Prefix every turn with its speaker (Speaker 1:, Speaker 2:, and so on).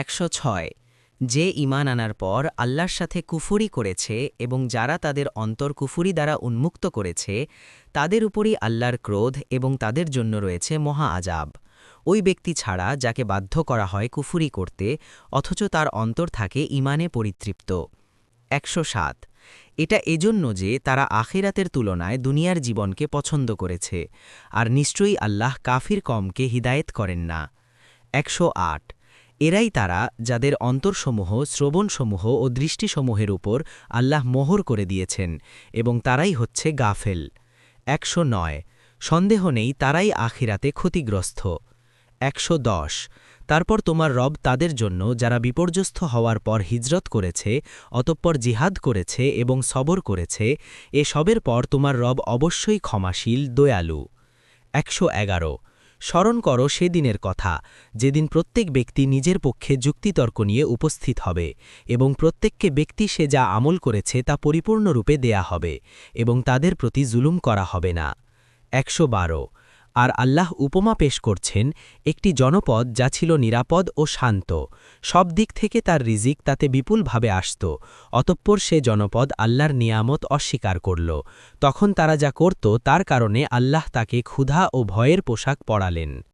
Speaker 1: 106 যে ঈমান আনার পর আল্লাহর সাথে কুফরি করেছে এবং যারা তাদের অন্তর কুফরি দ্বারা উন্মুক্ত করেছে তাদের উপরই আল্লাহর ক্রোধ এবং তাদের জন্য রয়েছে মহা আযাব। ওই ব্যক্তি ছাড়া যাকে বাধ্য করা হয় কুফরি করতে অথচ তার অন্তর থাকে ঈমানে পরিতৃপ্ত। 107 এটা এজন্য যে তারা আখিরাতের তুলনায় দুনিয়ার জীবনকে পছন্দ করেছে, আর নিশ্চয়ই আল্লাহ কাফির কমকে হিদায়েত করেন না। 108 এরাই তারা যাদের অন্তরসমূহ, শ্রবণসমূহ ও দৃষ্টিসমূহের উপর আল্লাহ মোহর করে দিয়েছেন এবং তারাই হচ্ছে গাফেল। 109 সন্দেহ নেই তারাই আখিরাতে ক্ষতিগ্রস্ত। 110 তারপর তোমার রব তাদের জন্য যারা বিপর্যস্ত হওয়ার পর হিজরত করেছে, অতঃপর জিহাদ করেছে এবং সবর করেছে, এ সবের পর তোমার রব অবশ্যই ক্ষমাশীল, দয়ালু। 111 স্মরণ করো সেদিনের কথা, যেদিন প্রত্যেক ব্যক্তি নিজের পক্ষে যুক্তিতর্ক নিয়ে উপস্থিত হবে এবং প্রত্যেককে ব্যক্তি সে যা আমল করেছে তা পরিপূর্ণরূপে দেয়া হবে এবং তাদের প্রতি জুলুম করা হবে না। 112 আর আল্লাহ উপমা পেশ করছেন একটি জনপদ যা ছিল নিরাপদ ও শান্ত, সব দিক থেকে তার রিজিক তাতে বিপুলভাবে আসত, অতঃপর সে জনপদ আল্লাহর নিয়ামত অস্বীকার করল। তখন তারা যা করত তার কারণে আল্লাহ তাকে ক্ষুধা ও ভয়ের পোশাক পরালেন।